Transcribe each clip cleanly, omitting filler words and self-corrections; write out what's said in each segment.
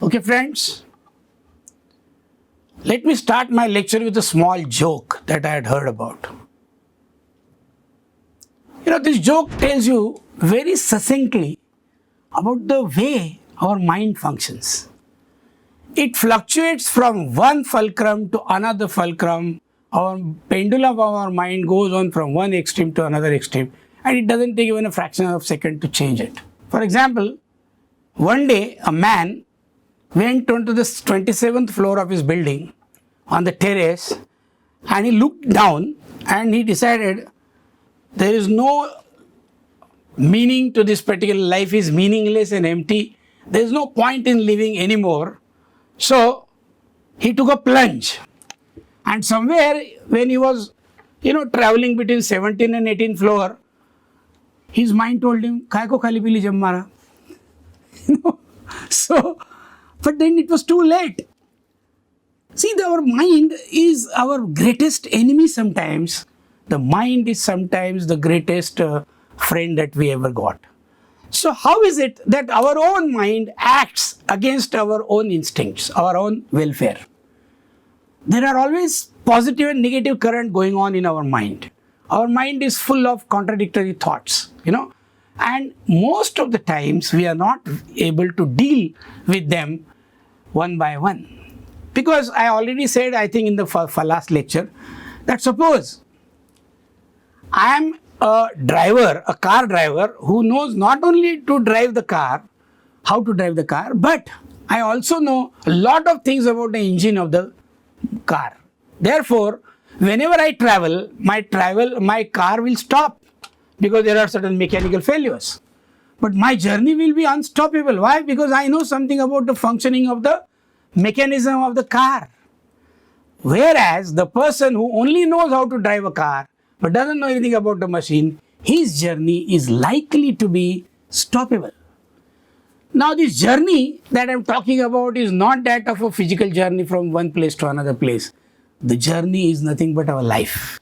Okay, friends, let me start my lecture with a small joke that I had heard about. This joke tells you very succinctly about the way our mind functions. It fluctuates from one fulcrum to another fulcrum. Our pendulum of our mind goes on from one extreme to another extreme, and it doesn't take even a fraction of a second to change it. For example, one day a man went onto the 27th floor of his building on the terrace, and he looked down and he decided there is no meaning to this particular life, is meaningless and empty. There is no point in living anymore. So he took a plunge, and somewhere when he was traveling between 17th and 18th floor, his mind told him, "Khay ko khali pili jam mara." So, but then it was too late. See, our mind is our greatest enemy sometimes. The mind is sometimes the greatest friend that we ever got. So how is it that our own mind acts against our own instincts, our own welfare? There are always positive and negative current going on in our mind. Our mind is full of contradictory thoughts, and most of the times we are not able to deal with them one by one. Because I already said, I think in the last lecture, that suppose I am a driver, a car driver who knows not only to drive the car, how to drive the car, but I also know a lot of things about the engine of the car. Therefore, whenever I travel, my car will stop because there are certain mechanical failures. But my journey will be unstoppable. Why? Because I know something about the functioning of the mechanism of the car. Whereas the person who only knows how to drive a car but doesn't know anything about the machine, his journey is likely to be stoppable. Now, this journey that I'm talking about is not that of a physical journey from one place to another place. The journey is nothing but our life.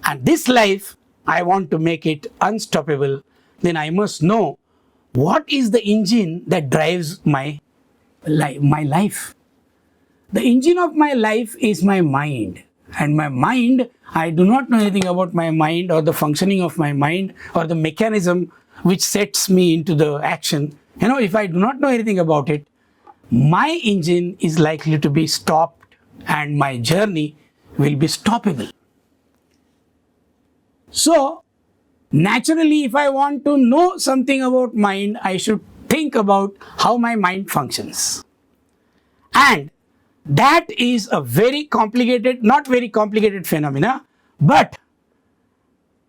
And this life, I want to make it unstoppable. Then I must know what is the engine that drives my life. The engine of my life is my mind. And my mind, I do not know anything about my mind or the functioning of my mind or the mechanism which sets me into the action. If I do not know anything about it, my engine is likely to be stopped and my journey will be stoppable. So, naturally, if I want to know something about mind, I should think about how my mind functions. And that is a very complicated, not very complicated phenomena, but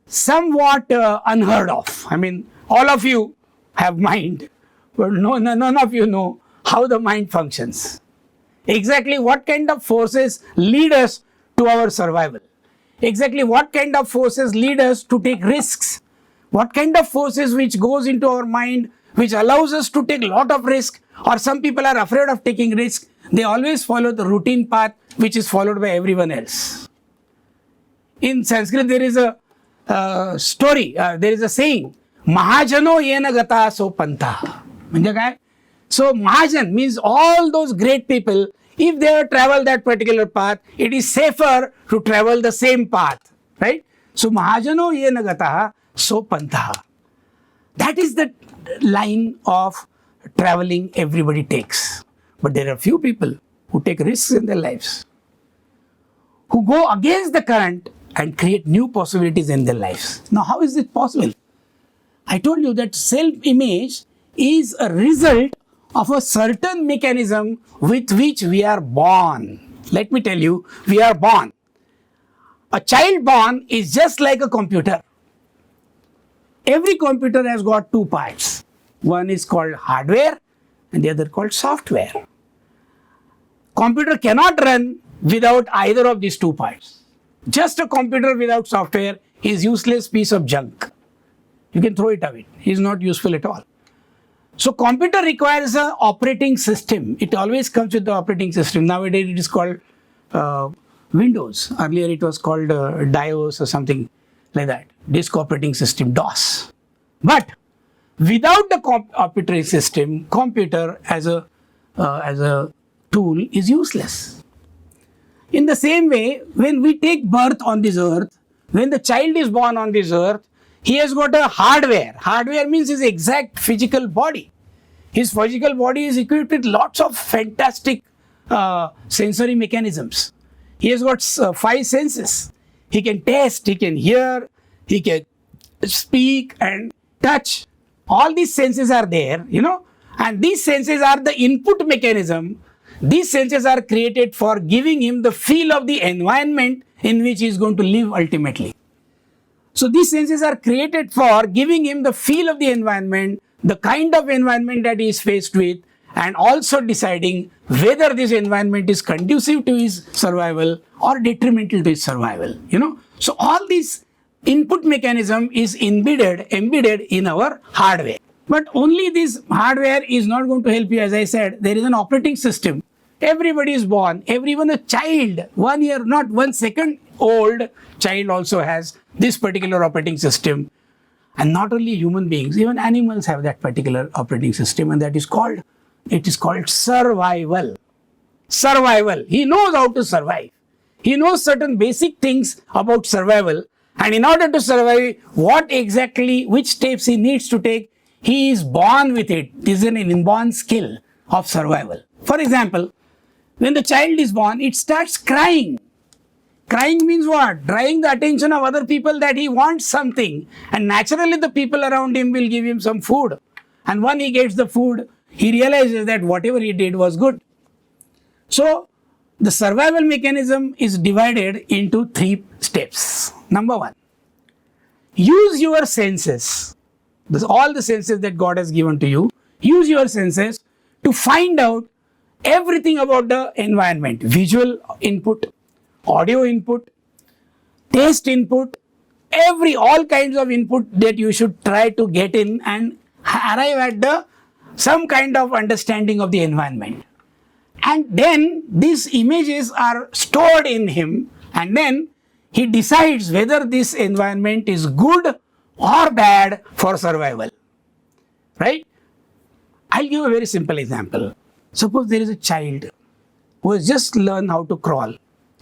somewhat unheard of. I mean, all of you have mind, but none of you know how the mind functions. Exactly what kind of forces lead us to our survival. Exactly what kind of forces lead us to take risks. What kind of forces which goes into our mind which allows us to take a lot of risk, or some people are afraid of taking risk. They always follow the routine path which is followed by everyone else. In Sanskrit, there is a story, there is a saying, Mahajano yena gata so pantha. So Mahajan means all those great people, if they have traveled that particular path, it is safer to travel the same path, right? So Mahajano yena gata so pantha. That is the line of traveling everybody takes. But there are few people who take risks in their lives, who go against the current and create new possibilities in their lives. Now, how is it possible? I told you that self-image is a result of a certain mechanism with which we are born. Let me tell you, we are born. A child born is just like a computer. Every computer has got two parts. One is called hardware and the other called software. Computer cannot run without either of these two parts. Just a computer without software is useless piece of junk. You can throw it away. It is not useful at all. So computer requires an operating system. It always comes with the operating system. Nowadays it is called Windows. Earlier it was called DIOS or something like that. Disk operating system, DOS. But without the operating system, computer as a as a tool is useless. In the same way, when we take birth on this earth, when the child is born on this earth, he has got a hardware. Hardware means his exact physical body. His physical body is equipped with lots of fantastic sensory mechanisms. He has got 5 senses. He can taste, he can hear, he can speak and touch. All these senses are there, and these senses are the input mechanism. These senses are created for giving him the feel of the environment in which he is going to live ultimately. So these senses are created for giving him the feel of the environment, the kind of environment that he is faced with, and also deciding whether this environment is conducive to his survival or detrimental to his survival. So all these input mechanism is embedded in our hardware. But only this hardware is not going to help you. As I said, there is an operating system. Everybody is born, even a child, 1 year, not 1 second old child also has this particular operating system. And not only human beings, even animals have that particular operating system, and it is called survival. Survival. He knows how to survive. He knows certain basic things about survival, and in order to survive, which steps he needs to take, he is born with it. This is an inborn skill of survival. For example, when the child is born, it starts crying. Crying means what? Drawing the attention of other people that he wants something. And naturally the people around him will give him some food. And when he gets the food, he realizes that whatever he did was good. So the survival mechanism is divided into 3 steps. Number 1, use your senses. All the senses that God has given to you, use your senses to find out everything about the environment. Visual input, audio input, taste input, all kinds of input that you should try to get in and arrive at some kind of understanding of the environment. And then these images are stored in him, and then he decides whether this environment is good or bad for survival. Right? I'll give a very simple example. Suppose there is a child who has just learned how to crawl,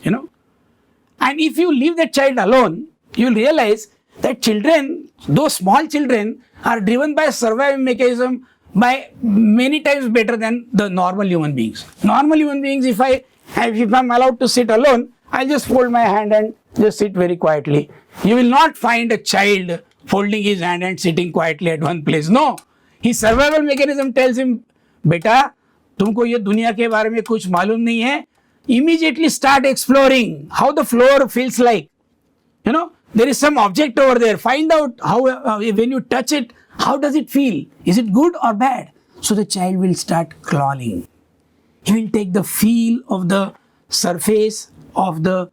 and if you leave that child alone, you'll realize that children, those small children, are driven by a survival mechanism by many times better than the normal human beings. Normal human beings, if I'm allowed to sit alone, I'll just fold my hand and just sit very quietly. You will not find a child folding his hand and sitting quietly at one place. No, his survival mechanism tells him, beta, तुमको ये दुनिया के बारे में कुछ मालूम नहीं है. Immediately start exploring how the floor feels like. There is some object over there. Find out how when you touch it, how does it feel? Is it good or bad? So the child will start crawling. He will take the feel of the surface of the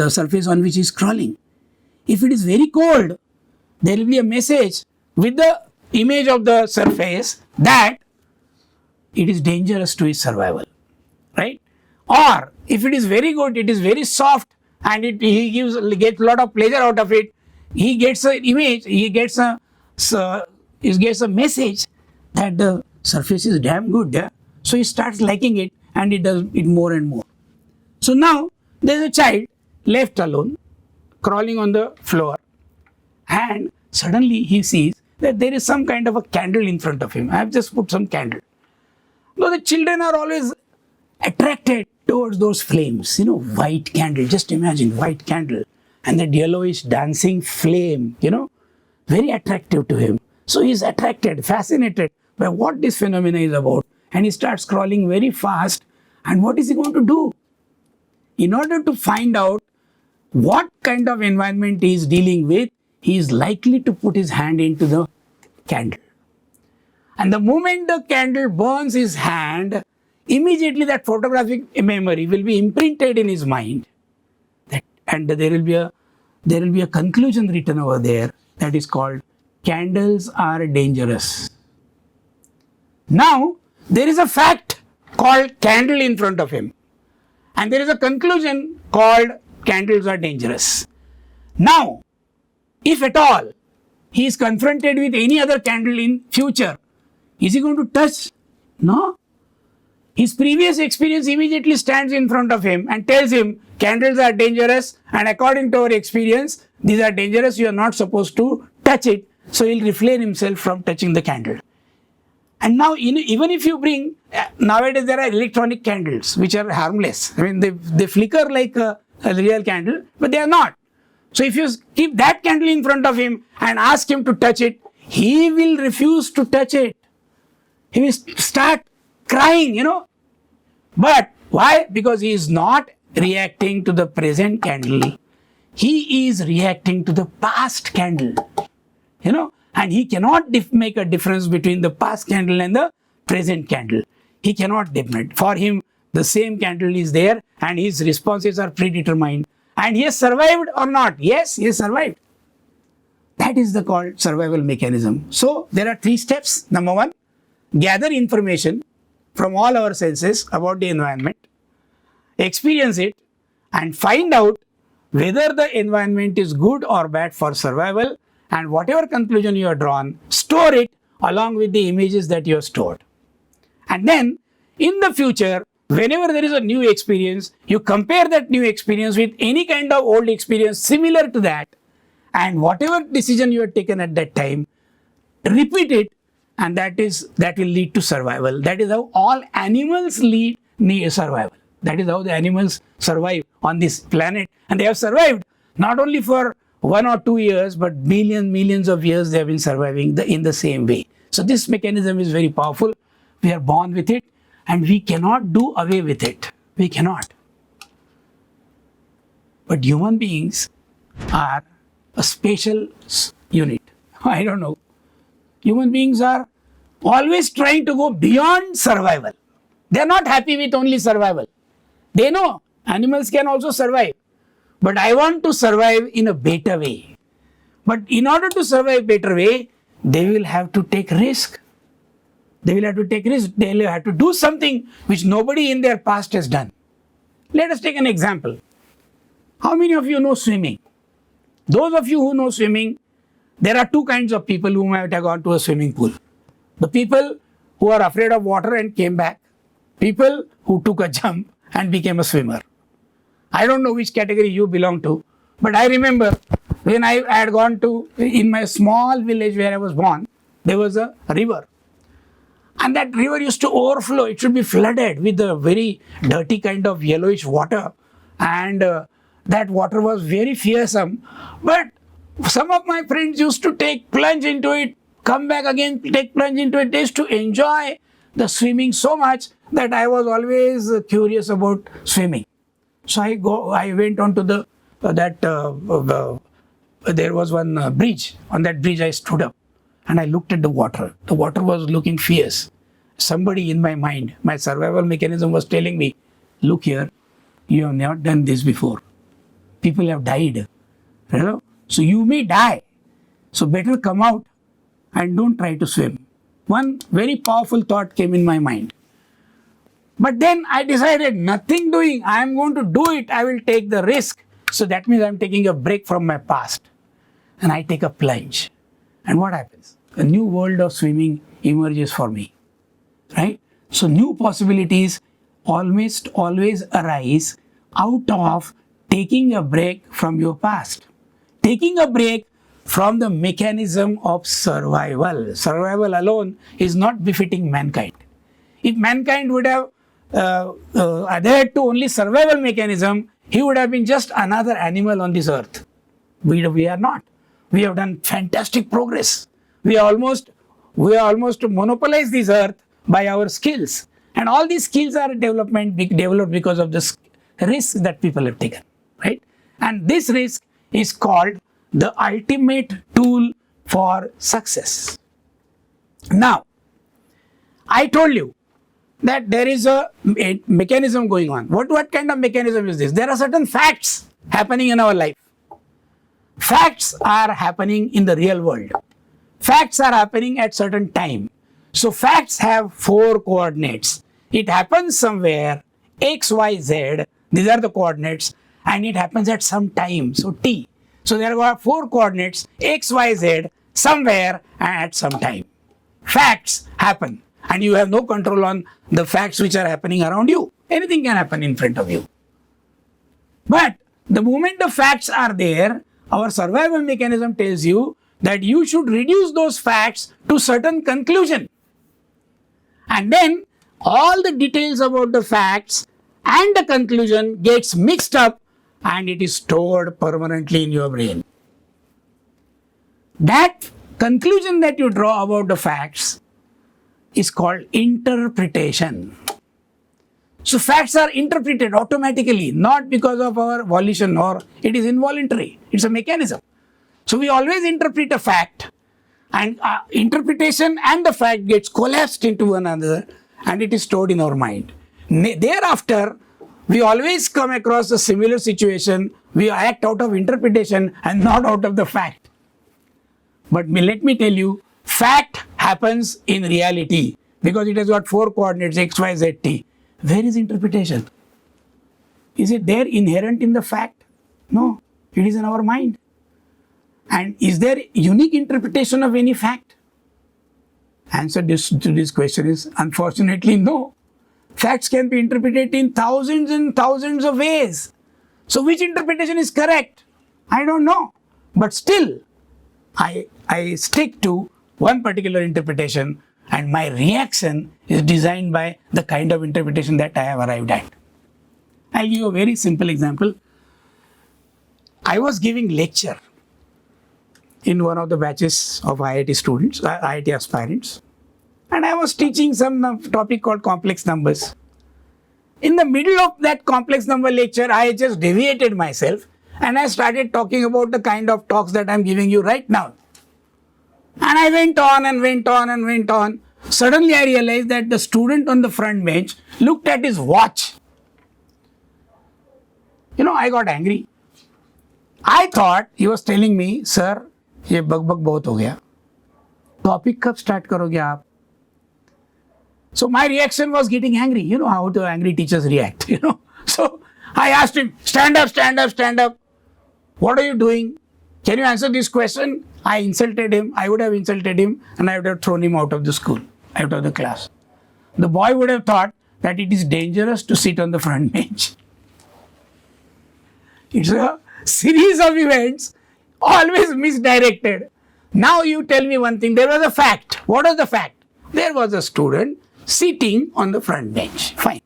surface on which he is crawling. If it is very cold, there will be a message with the image of the surface that it is dangerous to his survival, right? Or if it is very good, it is very soft, and he gets a lot of pleasure out of it. He gets an image, he gets a message that the surface is damn good. Yeah? So he starts liking it, and he does it more and more. So now there is a child left alone, crawling on the floor, and suddenly he sees that there is some kind of a candle in front of him. I have just put some candle. Now the children are always attracted towards those flames, white candle. Just imagine white candle and that yellowish dancing flame, very attractive to him. So he is attracted, fascinated by what this phenomena is about, and he starts crawling very fast. And what is he going to do? In order to find out what kind of environment he is dealing with, he is likely to put his hand into the candle. And the moment the candle burns his hand, immediately that photographic memory will be imprinted in his mind. And there will be a conclusion written over there that is called, candles are dangerous. Now, there is a fact called candle in front of him. And there is a conclusion called candles are dangerous. Now, if at all he is confronted with any other candle in future, Is he going to touch? No. His previous experience immediately stands in front of him and tells him candles are dangerous, and according to our experience, these are dangerous, you are not supposed to touch it. So he'll refrain himself from touching the candle. And now, even if you bring, nowadays there are electronic candles which are harmless. I mean, they flicker like a real candle, but they are not. So if you keep that candle in front of him and ask him to touch it, he will refuse to touch it. He will start crying, But why? Because he is not reacting to the present candle. He is reacting to the past candle, and he cannot make a difference between the past candle and the present candle. He cannot differentiate. For him, the same candle is there and his responses are predetermined. And he has survived or not? Yes, he has survived. That is the called survival mechanism. So there are 3 steps. Number 1, gather information from all our senses about the environment, experience it, and find out whether the environment is good or bad for survival, and whatever conclusion you have drawn, store it along with the images that you have stored. And then in the future, whenever there is a new experience, you compare that new experience with any kind of old experience similar to that, and whatever decision you have taken at that time, repeat it, and that will lead to survival. That is how all animals need survival. That is how the animals survive on this planet, and they have survived not only for 1 or 2 years, but millions of years they have been surviving in the same way. So this mechanism is very powerful. We are born with it, and we cannot do away with it. We cannot. But human beings are a special unit. I don't know. Human beings are always trying to go beyond survival. They are not happy with only survival. They know animals can also survive. But I want to survive in a better way. But in order to survive better way, they will have to take risk. They will have to take risk. They will have to do something which nobody in their past has done. Let us take an example. How many of you know swimming? Those of you who know swimming, there are 2 kinds of people who might have gone to a swimming pool. The people who are afraid of water and came back. People who took a jump and became a swimmer. I don't know which category you belong to, but I remember when I had gone in my small village where I was born, there was a river. And that river used to overflow. It should be flooded with a very dirty kind of yellowish water. And that water was very fearsome. But some of my friends used to take plunge into it, come back again, take plunge into it. They used to enjoy the swimming so much that I was always curious about swimming. So I went on to there was one bridge. On that bridge I stood up and I looked at the water. The water was looking fierce. Somebody in my mind, my survival mechanism was telling me, look here, you have never done this before. People have died. So you may die. So better come out and don't try to swim. One very powerful thought came in my mind. But then I decided nothing doing. I am going to do it. I will take the risk. So that means I am taking a break from my past. And I take a plunge. And what happens? A new world of swimming emerges for me. Right? So new possibilities almost always arise out of taking a break from your past. Taking a break from the mechanism of survival. Survival alone is not befitting mankind. If mankind would have adhered to only survival mechanism, he would have been just another animal on this earth. We are not. We have done fantastic progress. We are almost monopolized this earth by our skills. And all these skills are developed because of the risks that people have taken. Right? And this risk is called the ultimate tool for success. Now, I told you that there is a mechanism going on. What kind of mechanism is this? There are certain facts happening in our life. Facts are happening in the real world. Facts are happening at certain time. So facts have 4 coordinates. It happens somewhere, x, y, z. These are the coordinates, and it happens at some time. So t. So there are 4 coordinates, x, y, z, somewhere and at some time. Facts happen. And you have no control on the facts which are happening around you. Anything can happen in front of you. But the moment the facts are there, our survival mechanism tells you that you should reduce those facts to certain conclusion. And then all the details about the facts and the conclusion gets mixed up and it is stored permanently in your brain. That conclusion that you draw about the facts is called interpretation. So facts are interpreted automatically, not because of our volition, or it is involuntary. It's a mechanism. So we always interpret a fact, and interpretation and the fact gets collapsed into one another and it is stored in our mind. Thereafter, we always come across a similar situation. We act out of interpretation and not out of the fact. But let me tell you, fact happens in reality because it has got 4 coordinates, x, y, z, t. Where is interpretation? Is it there inherent in the fact? No, it is in our mind. And is there unique interpretation of any fact? Answer to this question is unfortunately no. Facts can be interpreted in thousands and thousands of ways. So which interpretation is correct? I don't know. But still, I stick to one particular interpretation, and my reaction is designed by the kind of interpretation that I have arrived at. I'll give you a very simple example. I was giving lecture in one of the batches of IIT students, IIT aspirants, and I was teaching some topic called complex numbers. In the middle of that complex number lecture, I just deviated myself and I started talking about the kind of talks that I'm giving you right now. And I went on and went on and went on. Suddenly I realized that the student on the front bench looked at his watch. I got angry. I thought he was telling me, sir, ये bug बहुत हो गया. Topic कब start करोगे आप? So my reaction was getting angry. You know how the angry teachers react, So I asked him, stand up, stand up, stand up. What are you doing? Can you answer this question? I insulted him. I would have insulted him and I would have thrown him out of the school, out of the class. The boy would have thought that it is dangerous to sit on the front bench. It's a series of events, always misdirected. Now you tell me one thing. There was a fact. What was the fact? There was a student sitting on the front bench. Fine.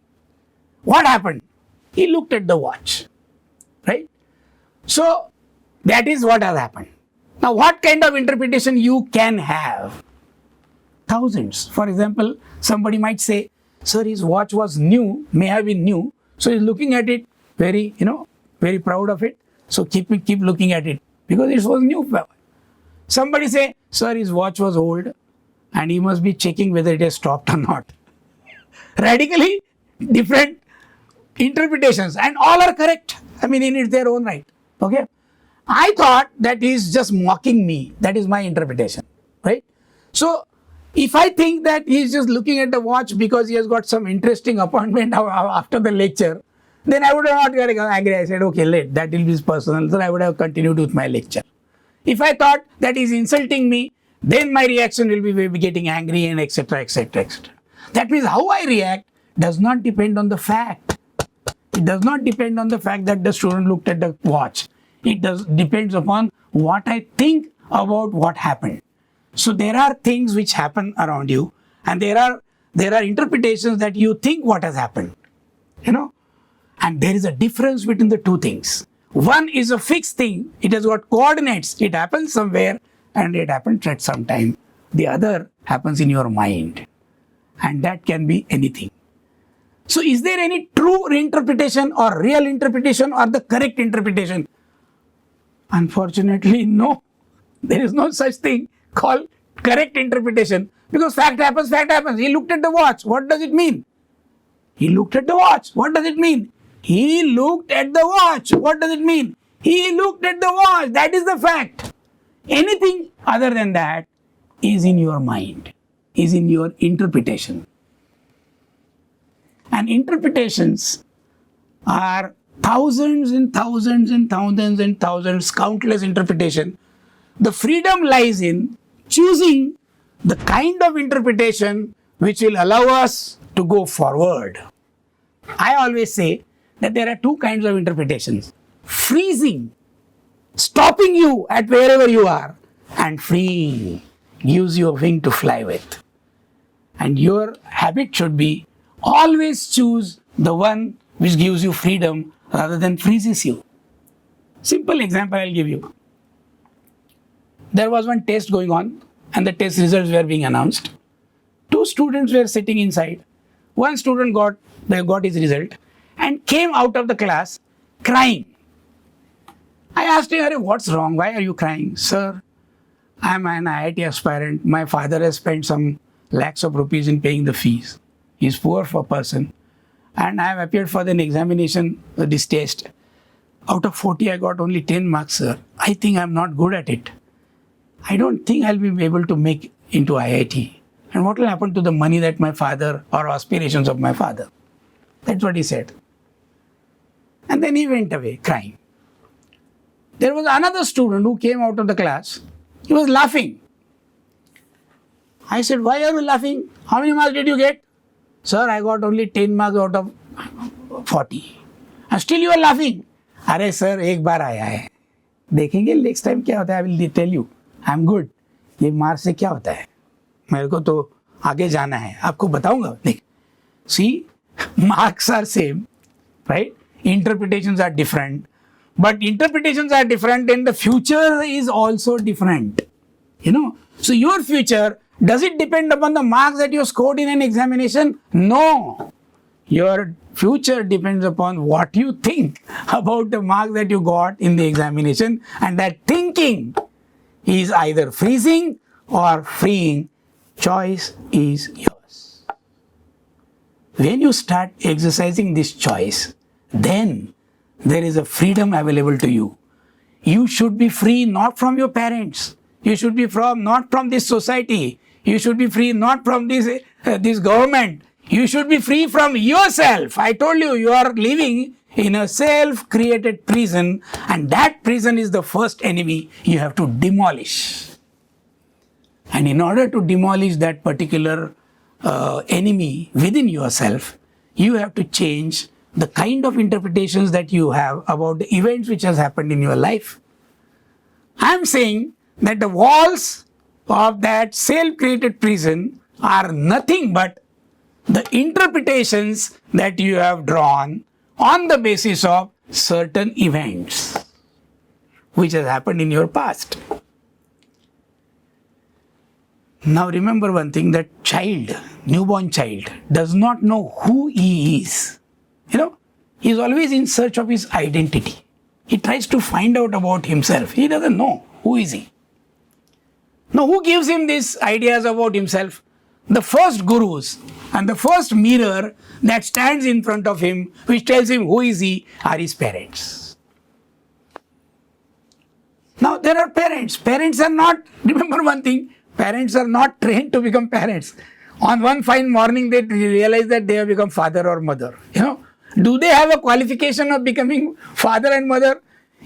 What happened? He looked at the watch. Right? So, that is what has happened. Now, what kind of interpretation you can have? Thousands. For example, somebody might say, sir, his watch was new, may have been new. So, he's looking at it very, very proud of it. So, keep looking at it because it was new. Somebody say, sir, his watch was old and he must be checking whether it has stopped or not. Radically different interpretations and all are correct. In their own right. Okay. I thought that he's just mocking me. That is my interpretation. Right. So, if I think that he's just looking at the watch because he has got some interesting appointment after the lecture, then I would have not got angry. I said, okay, that will be personal. So I would have continued with my lecture. If I thought that he's insulting me, then my reaction will be getting angry and etc., etc., etc. That means how I react does not depend on the fact. It does not depend on the fact that the student looked at the watch. It depends upon what I think about what happened. So there are things which happen around you, and there are interpretations that you think what has happened. And there is a difference between the two things. One is a fixed thing. It has got coordinates. It happens somewhere and it happens at some time. The other happens in your mind. And that can be anything. So is there any true interpretation or real interpretation or the correct interpretation? Unfortunately, no. There is no such thing called correct interpretation because fact happens, fact happens. He looked at the watch. What does it mean? He looked at the watch. What does it mean? He looked at the watch. What does it mean? He looked at the watch. That is the fact. Anything other than that is in your mind, is in your interpretation. And interpretations are thousands and thousands and thousands and thousands, countless interpretations. The freedom lies in choosing the kind of interpretation which will allow us to go forward. I always say that there are two kinds of interpretations: freezing, stopping you at wherever you are, and freeing, gives you a wing to fly with. And your habit should be always choose the one which gives you freedom rather than freezes you. Simple example I'll give you. There was one test going on and the test results were being announced. Two students were sitting inside. One student got his result and came out of the class crying. I asked him, what's wrong? Why are you crying? Sir, I'm an IIT aspirant. My father has spent some lakhs of rupees in paying the fees. He's poor for person. And I have appeared for an examination, this test. Out of 40, I got only 10 marks, sir. I think I'm not good at it. I don't think I'll be able to make into IIT. And what will happen to the money that my father or aspirations of my father? That's what he said. And then he went away crying. There was another student who came out of the class. He was laughing. I said, why are you laughing? How many marks did you get? Sir, I got only 10 marks out of 40. And still you are laughing. अरे sir एक बार आया है, देखेंगे next time क्या होता है. I will tell you, I am good. ये mark से क्या होता है, मेरे को तो आगे जाना है, आपको बताऊंगा. देख, सी, marks are same, right? Interpretations are different, but interpretations are different and the future is also different. So your future, does it depend upon the marks that you scored in an examination? No. Your future depends upon what you think about the marks that you got in the examination, and that thinking is either freezing or freeing. Choice is yours. When you start exercising this choice, then there is a freedom available to you. You should be free not from your parents. You should be not from this society. You should be free not from this government. You should be free from yourself. I told you, you are living in a self-created prison, and that prison is the first enemy you have to demolish. And in order to demolish that particular enemy within yourself, you have to change the kind of interpretations that you have about the events which has happened in your life. I am saying that the walls of that self-created prison are nothing but the interpretations that you have drawn on the basis of certain events which has happened in your past. Now remember one thing, that child, newborn child, does not know who he is. He is always in search of his identity. He tries to find out about himself. He doesn't know who is he. Now who gives him these ideas about himself? The first gurus and the first mirror that stands in front of him, which tells him who is he, are his parents. Now there are parents. Parents are not, remember one thing, parents are not trained to become parents. On one fine morning they realize that they have become father or mother. Do they have a qualification of becoming father and mother?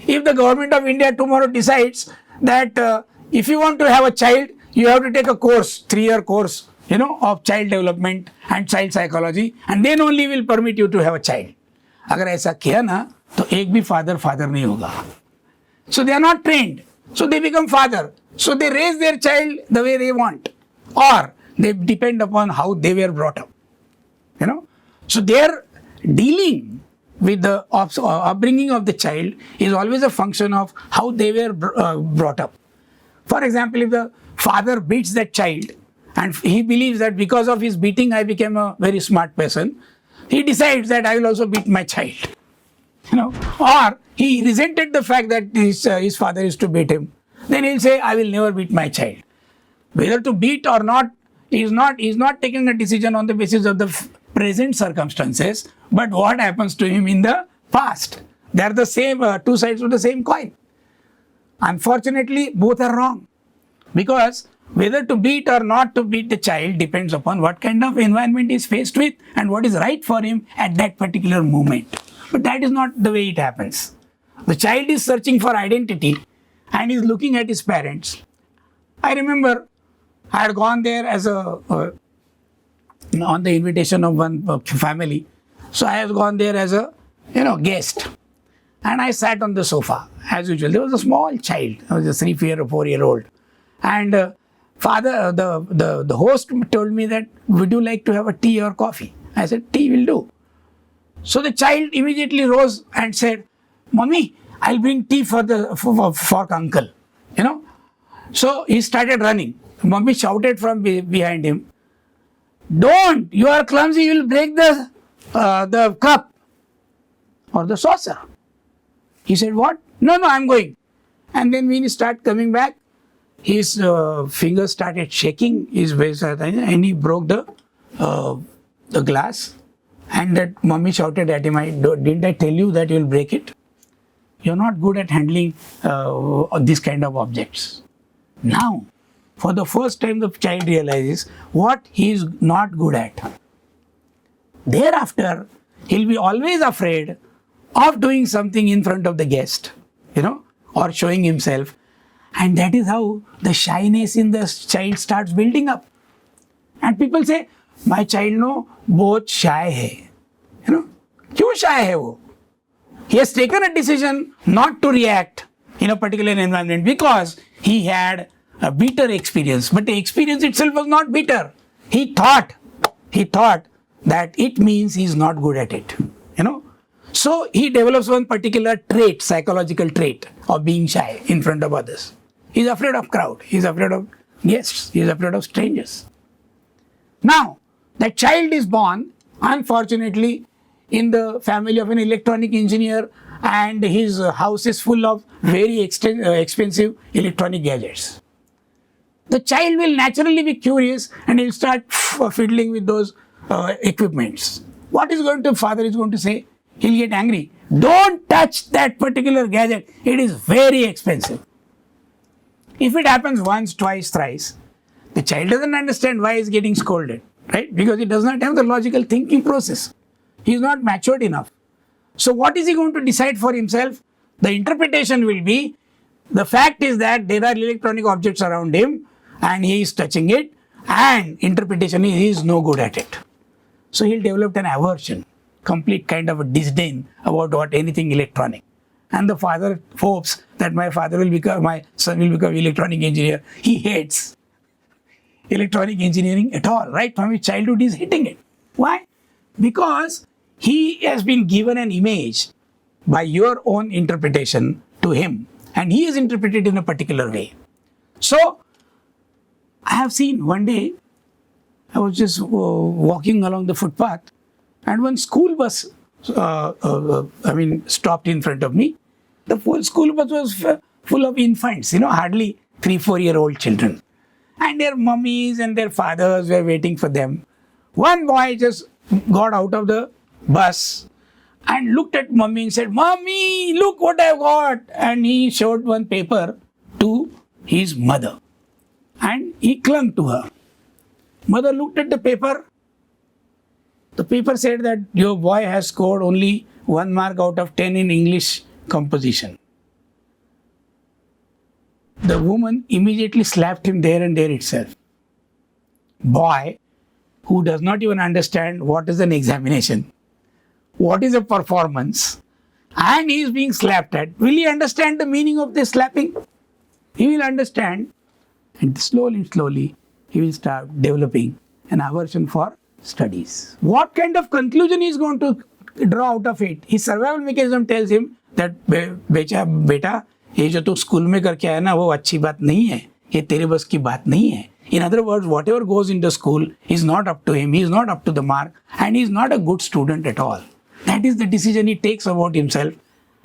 If the government of India tomorrow decides that if you want to have a child, you have to take a course, 3-year course, of child development and child psychology, and then only will permit you to have a child. अगर ऐसा किया ना, तो एक भी father नहीं होगा. So they are not trained. So they become father. So they raise their child the way they want, or they depend upon how they were brought up. So their dealing with the upbringing of the child is always a function of how they were brought up. For example, if the father beats that child and he believes that because of his beating I became a very smart person, he decides that I will also beat my child. Or he resented the fact that his father used to beat him. Then he'll say, I will never beat my child. Whether to beat or not, he's not taking a decision on the basis of the present circumstances, but what happens to him in the past. They are the same, two sides of the same coin. Unfortunately, both are wrong, because whether to beat or not to beat the child depends upon what kind of environment he is faced with and what is right for him at that particular moment. But that is not the way it happens. The child is searching for identity and is looking at his parents. I remember I had gone there as on the invitation of one family. So I had gone there as a guest, and I sat on the sofa as usual. There was a small child, I was a 3 or 4 year old, and father, the host told me that, would you like to have a tea or coffee? I said, tea will do. So the child immediately rose and said, Mommy, I'll bring tea for uncle. So he started running. Mommy shouted from behind him, don't, you are clumsy, you will break the cup or the saucer. He said, what? No, I'm going. And then when he started coming back, his fingers started shaking, his waist, and he broke the glass. And that mommy shouted at him, didn't I tell you that you will break it? You're not good at handling this kind of objects. Now, for the first time, the child realizes what he is not good at. Thereafter, he'll be always afraid of doing something in front of the guest, or showing himself. And that is how the shyness in the child starts building up. And people say, my child बहुत shy hai. क्यों shy hai wo? He has taken a decision not to react in a particular environment because he had a bitter experience. But the experience itself was not bitter. He thought that it means he is not good at it. So he develops one particular trait, psychological trait of being shy in front of others. He is afraid of crowd. He is afraid of guests. He is afraid of strangers. Now, that child is born, unfortunately, in the family of an electronic engineer, and his house is full of very expensive electronic gadgets. The child will naturally be curious and he'll start fiddling with those equipments. What is father is going to say? He'll get angry. Don't touch that particular gadget. It is very expensive. If it happens once, twice, thrice, the child doesn't understand why he's getting scolded, right? Because he does not have the logical thinking process. He is not matured enough. So what is he going to decide for himself? The interpretation will be, the fact is that there are electronic objects around him and he is touching it, and interpretation is he is no good at it. So he'll develop an aversion, complete kind of a disdain about anything electronic. And the father hopes that my son will become electronic engineer. He hates electronic engineering at all, right? From his childhood he's hating it. Why? Because he has been given an image by your own interpretation to him, and he is interpreted in a particular way. So, I have seen one day, I was just walking along the footpath, and one school bus stopped in front of me. The whole school bus was full of infants, hardly 3-4 year old children. And their mummies and their fathers were waiting for them. One boy just got out of the bus and looked at mummy and said, Mommy, look what I've got. And he showed one paper to his mother. And he clung to her. Mother looked at the paper. The paper said that your boy has scored only 1 mark out of 10 in English composition. The woman immediately slapped him there and there itself. Boy, who does not even understand what is an examination, what is a performance, and he is being slapped at. Will he understand the meaning of this slapping? He will understand, and slowly, he will start developing an aversion for studies. What kind of conclusion he is going to draw out of it? His survival mechanism tells him that, beta, ये जो तू school में करके आया ना वो अच्छी बात नहीं है, ये तेरे बस की बात नहीं है. In other words, whatever goes into school is not up to him, he is not up to the mark, and he is not a good student at all. That is the decision he takes about himself,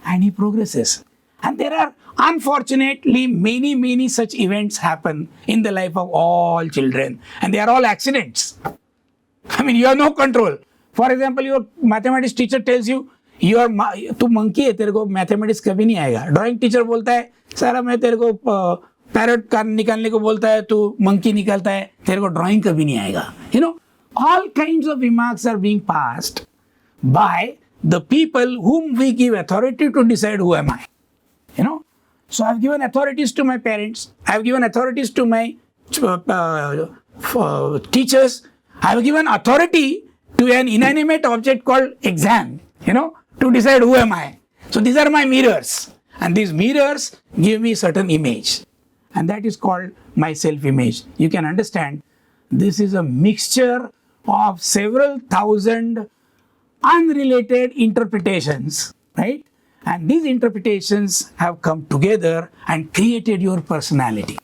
and he progresses. And there are unfortunately many such events happen in the life of all children, and they are all accidents. You have no control. For example, your mathematics teacher tells you, तू monkey है, तेरे को mathematics कभी नहीं आएगा. Drawing teacher बोलता है, सारा मैं तेरे को पैरेट का निकालने को बोलता है, तू मंकी निकालता है, तेरे को ड्राइंग कभी नहीं आएगा. All kinds of remarks are being passed by the people whom we give authority to decide who am I. So I've given authorities to my parents, I've given authorities to my teachers have given authority to an inanimate object called exam, to decide who am I. So these are my mirrors, and these mirrors give me certain image, and that is called my self-image. You can understand this is a mixture of several thousand unrelated interpretations, right? And these interpretations have come together and created your personality.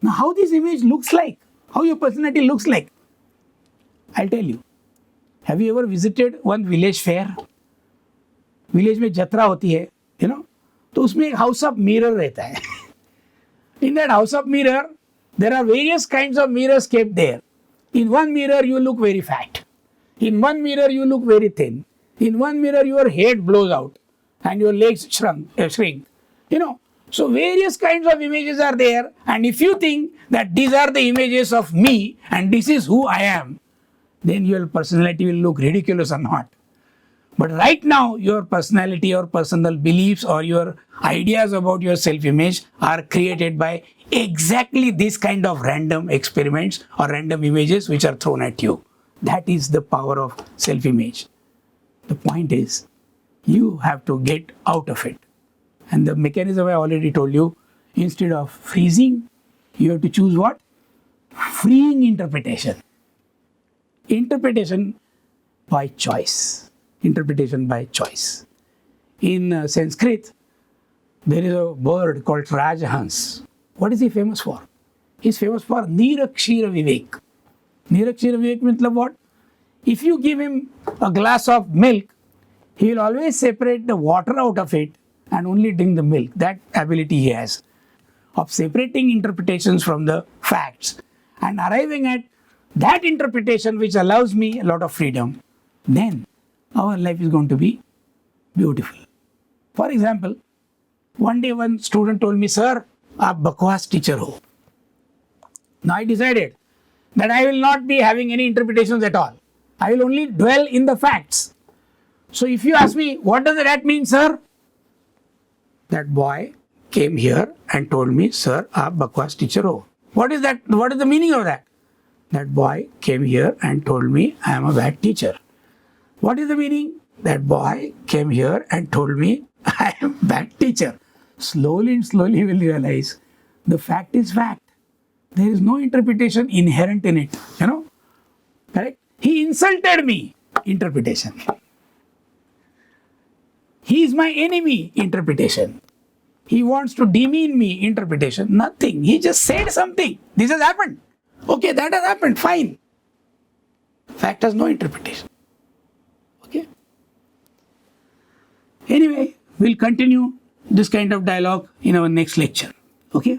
Now, how this image looks like, how your personality looks like, I'll tell you. Have you ever visited one village fair? Village में जत्रा होती है, तो उसमें एक house of mirror रहता है. In that house of mirror, there are various kinds of mirrors kept there. In one mirror, you look very fat. In one mirror, you look very thin. In one mirror, your head blows out and your legs shrink. So various kinds of images are there. And if you think that these are the images of me and this is who I am, then your personality will look ridiculous or not. But right now, your personality, your personal beliefs, or your ideas about your self-image are created by exactly this kind of random experiments or random images which are thrown at you. That is the power of self-image. The point is, you have to get out of it. And the mechanism I already told you, instead of freezing, you have to choose what? Freeing interpretation. Interpretation by choice. Interpretation by choice. In Sanskrit, there is a bird called Rajahans. What is he famous for? He is famous for Nirakshira Vivek. Nirakshira Vivek means what? If you give him a glass of milk, he will always separate the water out of it and only drink the milk. That ability he has of separating interpretations from the facts and arriving at that interpretation which allows me a lot of freedom. Then our life is going to be beautiful. For example, one day one student told me, "Sir, aap bakwas teacher ho." Now I decided that I will not be having any interpretations at all. I will only dwell in the facts. So if you ask me, what does that mean, sir? That boy came here and told me, "Sir, aap bakwas teacher ho." What is that? What is the meaning of that? That boy came here and told me I am a bad teacher. What is the meaning? That boy came here and told me I am a bad teacher. Slowly and slowly you will realize the fact is fact. There is no interpretation inherent in it. Correct? He insulted me. Interpretation. He is my enemy. Interpretation. He wants to demean me. Interpretation. Nothing. He just said something. This has happened. Okay, that has happened. Fine. Fact has no interpretation. Okay. Anyway, we'll continue this kind of dialogue in our next lecture. Okay.